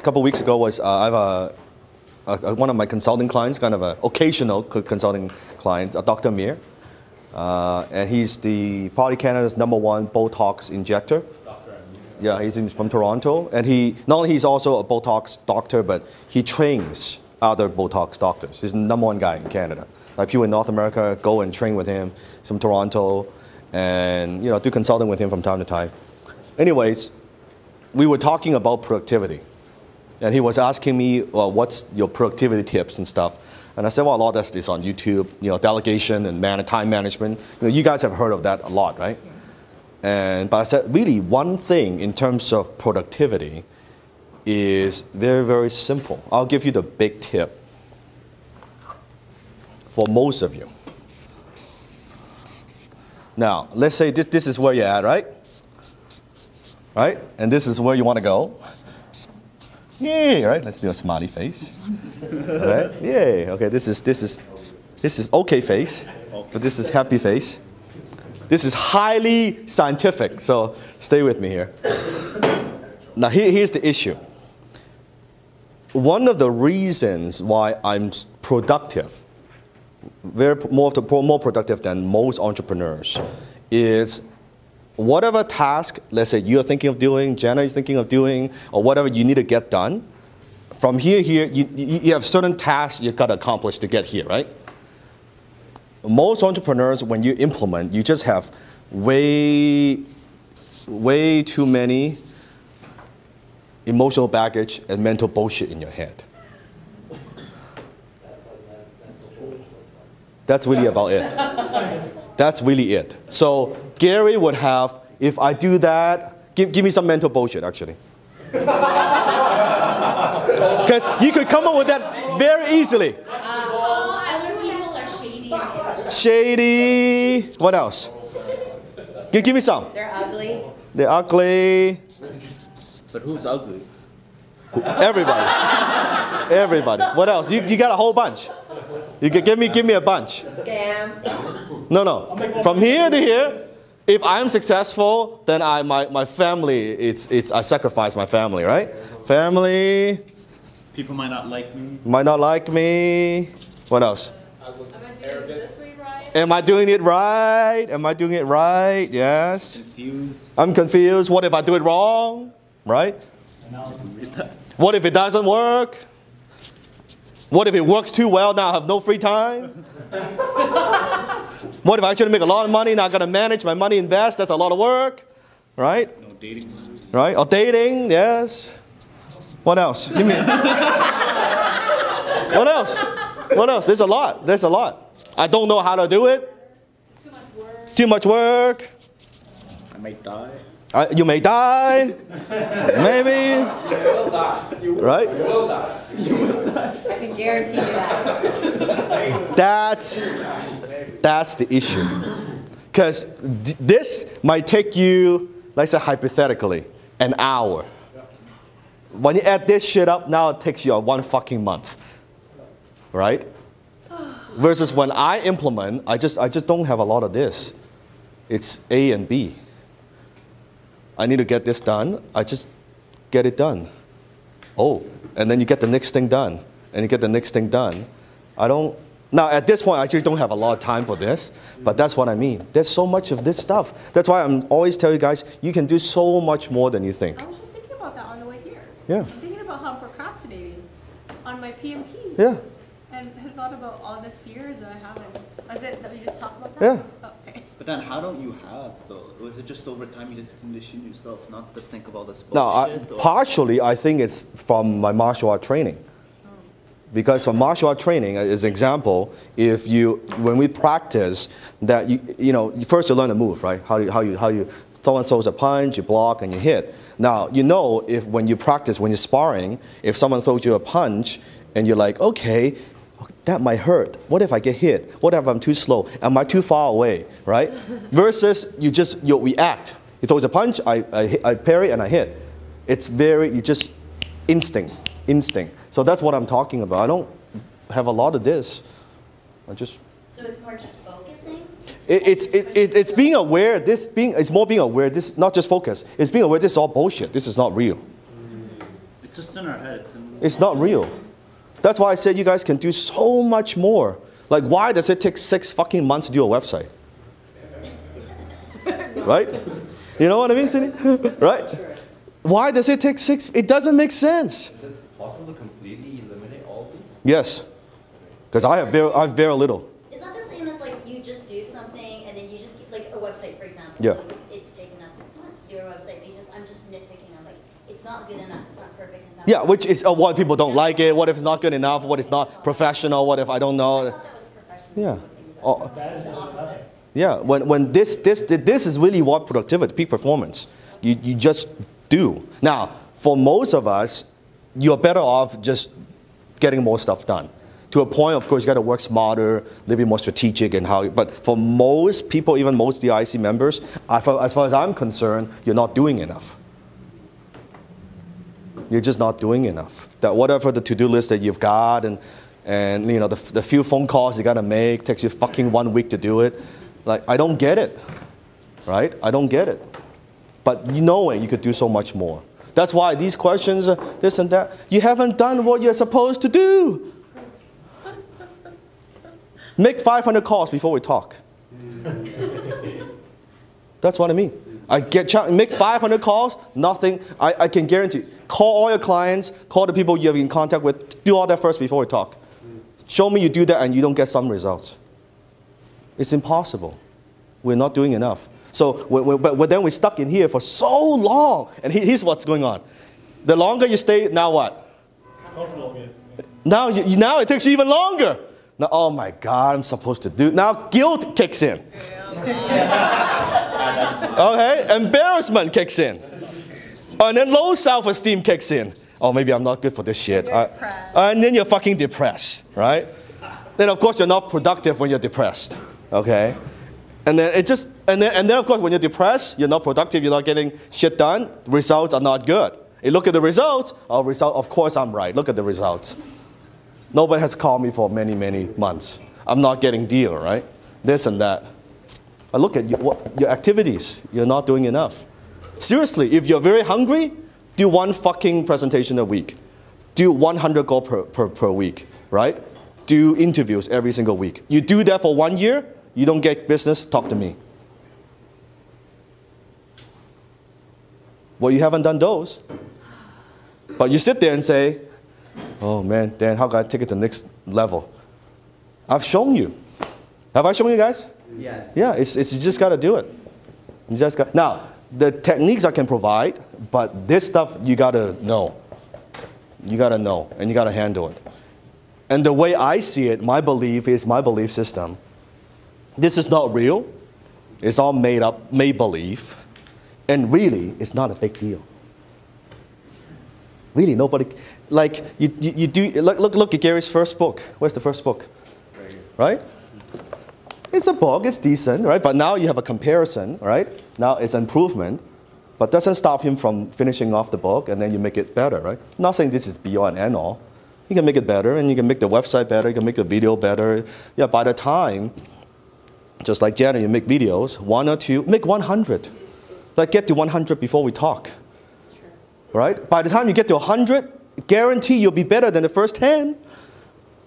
a couple of weeks ago was I have one of my consulting clients, kind of an occasional consulting client, Dr. Mir. And he's probably Canada's #1 Botox injector. Yeah, he's from Toronto. And not only he's also a Botox doctor, but he trains other Botox doctors. He's the #1 guy in Canada. Like people in North America go and train with him. He's from Toronto, and do consulting with him from time to time. Anyways, we were talking about productivity. And he was asking me, well, what's your productivity tips and stuff? And I said, well, a lot of this is on YouTube, delegation and time management. You guys have heard of that a lot, right? But I said, really, one thing in terms of productivity is very, very simple. I'll give you the big tip for most of you. Now, let's say this is where you're at, right? Right? And this is where you want to go. Yay, right? Let's do a smiley face. Right? Yay. Okay, this is okay face, but this is happy face. This is highly scientific, so stay with me here. Now, here's the issue. One of the reasons why I'm productive, more productive than most entrepreneurs, is whatever task, let's say you're thinking of doing, Jenna is thinking of doing, or whatever you need to get done, from here, you have certain tasks you've got to accomplish to get here, right? Most entrepreneurs, when you implement, you just have way too many emotional baggage and mental bullshit in your head. That's really about it. That's really it. So Gary would have, if I do that, give me some mental bullshit, actually. Because you could come up with that very easily. Other people are shady. Shady. What else? Give me some. They're ugly. They're ugly. But who's ugly? Everybody. Everybody. What else? You got a whole bunch. You can give me a bunch. Scam. No. From here to here, if I'm successful, then my family, I sacrifice my family, right? Family. People might not like me. Might not like me. What else? Am I doing it right? Am I doing it right? Yes. Confused. I'm confused. What if I do it wrong? Right? What if it doesn't work? What if it works too well, now I have no free time? What if I actually make a lot of money, now I gotta manage my money, invest, that's a lot of work, right? No dating. Right, or dating, yes. What else? Give me. What else? What else? There's a lot, I don't know how to do it. It's too much work. Too much work. I might die. You may die. Maybe. You will die. Right? You will die. I can guarantee you that. That's the issue. Because this might take you, let's say hypothetically, an hour. When you add this shit up, now it takes you 1 fucking month. Right? Versus when I implement, I just don't have a lot of this. It's A and B. I need to get this done. I just get it done. Oh, and then you get the next thing done, and you get the next thing done. Now at this point, I actually don't have a lot of time for this, but that's what I mean. There's so much of this stuff. That's why I'm always telling you guys, you can do so much more than you think. I was just thinking about that on the way here. Yeah. I'm thinking about how I'm procrastinating on my PMP. Yeah. And I thought about all the fears that I have. Is it that we just talked about that? Yeah. Okay. But then how don't you have, though? Was it just over time you just conditioned yourself not to think about this Now, bullshit? partially, I think it's from my martial art training. Because from martial art training, as an example, when we practice that, first you learn to move, right? How you someone throws a punch, you block, and you hit. Now, if when you practice, when you're sparring, if someone throws you a punch, and you're like, okay, that might hurt. What if I get hit? What if I'm too slow? Am I too far away, right? Versus you react. He throws a punch, I parry, and I hit. It's just instinct. So that's what I'm talking about. I don't have a lot of this. So it's more just focusing? It's being aware. It's more being aware. This not just focus. It's being aware. This is all bullshit. This is not real. It's just in our heads. It's not real. That's why I said you guys can do so much more. Like, why does it take 6 fucking months to do a website? Right? You know what I mean, Cindy? Right? Why does it take 6? It doesn't make sense. Is it possible to completely eliminate all of these? Yes. Because I have very little. Is that the same as like you just do something and then you just like a website, for example? Yeah. So it's taken us 6 months to do a website because I'm just nitpicking. I'm like, it's not good enough. It's not perfect enough. Yeah, which is what people don't like it. What if it's not good enough? What if it's not professional? What if I don't I know? thought that was professional. Yeah. Oh, The opposite. yeah. When this is really what productivity, peak performance. You just do. Now, for most of us, you're better off just getting more stuff done. To a point, of course, you got to work smarter, a little bit more strategic and how. But for most people, even most DIC members, as far as I'm concerned, you're not doing enough. You're just not doing enough. That whatever the to-do list that you've got and you know the few phone calls you got to make takes you fucking 1 week to do it. Like, I don't get it, right? I don't get it. But you know it, you could do so much more. That's why these questions, this and that, you haven't done what you're supposed to do. Make 500 calls before we talk. That's what I mean. Make 500 calls, nothing. I can guarantee. Call all your clients, call the people you have in contact with, do all that first before we talk. Show me you do that and you don't get some results. It's impossible. We're not doing enough. So but then we're stuck in here for so long. And here's what's going on. The longer you stay, now what? Comfortable again. Now it takes you even longer. Now, oh my God, I'm supposed to do. Now guilt kicks in. Okay, embarrassment kicks in. And then low self-esteem kicks in. Oh, maybe I'm not good for this shit. And then you're fucking depressed, right? Then of course you're not productive when you're depressed. Okay? And then and then of course when you're depressed, you're not productive, you're not getting shit done, the results are not good. You look at the results, of course I'm right. Look at the results. Nobody has called me for many, many months. I'm not getting deal, right? This and that. But look at your activities. You're not doing enough. Seriously, if you're very hungry, do 1 fucking presentation a week. Do 100 calls per week, right? Do interviews every single week. You do that for 1 year, you don't get business, talk to me. Well, you haven't done those. But you sit there and say, oh man, Dan, how can I take it to the next level? I've shown you. Have I shown you guys? Yes. Yeah, you just got to do it. Now, the techniques I can provide, but this stuff you got to know. You got to know, and you got to handle it. And the way I see it, my belief is my belief system. This is not real. It's all made up, made believe. And really, it's not a big deal. Really, nobody, like, you do, look at Gary's first book. Where's the first book? Right? It's a book, it's decent, right? But now you have a comparison, right? Now it's improvement, but doesn't stop him from finishing off the book and then you make it better, right? I'm not saying this is beyond and all. You can make it better and you can make the website better, you can make the video better. Yeah, by the time, just like Janet, you make videos, 1 or 2, make 100. Like get to 100 before we talk, right? By the time you get to 100, guarantee you'll be better than the first 10.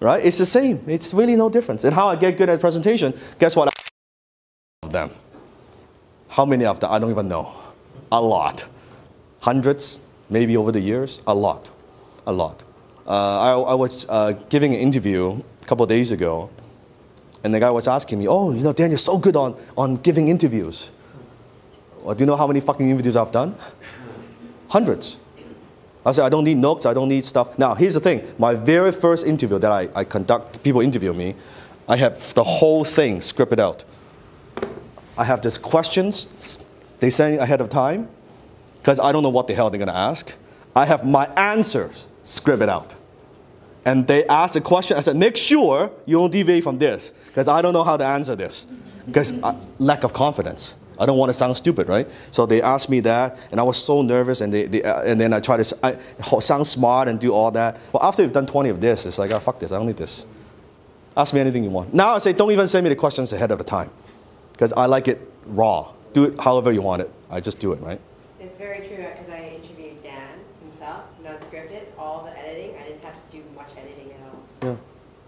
Right? It's the same. It's really no difference. And how I get good at presentation, guess what? Of them. How many of them? I don't even know. A lot. Hundreds, maybe over the years. A lot. A lot. I was giving an interview a couple of days ago, and the guy was asking me, oh, you know, Dan, you're so good on giving interviews. Well, do you know how many fucking interviews I've done? Hundreds. I said, I don't need notes, I don't need stuff. Now, here's the thing. My very first interview that I conduct, people interview me, I have the whole thing scripted out. I have these questions they send ahead of time, because I don't know what the hell they're going to ask. I have my answers scripted out. And they ask the question, I said, make sure you don't deviate from this, because I don't know how to answer this. Because lack of confidence. I don't want to sound stupid, right? So they asked me that, and I was so nervous, and then I tried to sound smart and do all that. Well, after you've done 20 of this, it's like, oh, fuck this, I don't need this. Ask me anything you want. Now I say, don't even send me the questions ahead of the time, because I like it raw. Do it however you want it. I just do it, right? It's very true, because I interviewed Dan himself, non-scripted. scripted, all the editing. I didn't have to do much editing at all. Yeah.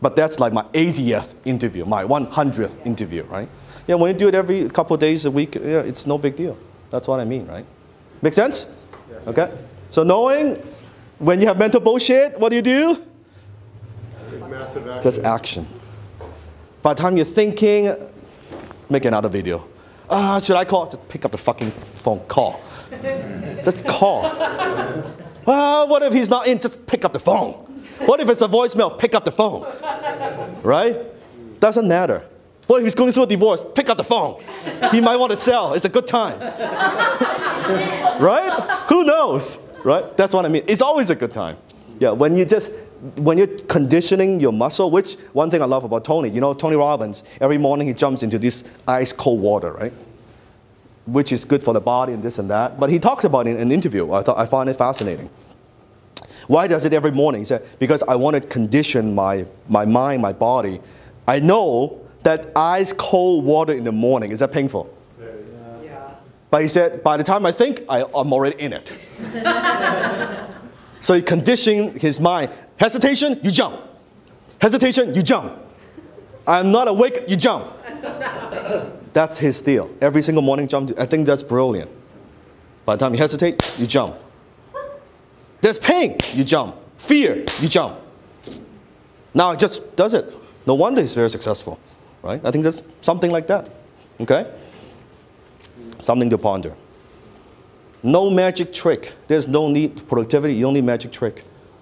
But that's like my 80th interview, my 100th interview, right? Yeah, when you do it every couple of days a week, yeah, it's no big deal. That's what I mean, right? Make sense? Yes. Okay. So knowing when you have mental bullshit, what do? Take massive action. Just action. By the time you're thinking, make another video. Should I call? Just pick up the fucking phone, call. Just call. What if he's not in? Just pick up the phone. What if it's a voicemail? Pick up the phone. Right? Doesn't matter. What if he's going through a divorce? Pick up the phone. He might want to sell. It's a good time. Right? Who knows? Right? That's what I mean. It's always a good time. Yeah, when you're conditioning your muscle, which one thing I love about Tony, you know, Tony Robbins, every morning he jumps into this ice cold water, right? Which is good for the body and this and that. But he talks about it in an interview. I find it fascinating. Why does it every morning? He said, because I want to condition my mind, my body. I know that ice cold water in the morning, is that painful? Yeah. But he said, by the time I think, I'm already in it. So he conditioned his mind. Hesitation, you jump. Hesitation, you jump. I'm not awake, you jump. That's his deal. Every single morning jump. I think that's brilliant. By the time you hesitate, you jump. There's pain, you jump. Fear, you jump. Now it just does it. No wonder he's very successful. Right? I think there's something like that. Okay? Something to ponder. No magic trick. There's no need for productivity. You don't need magic trick.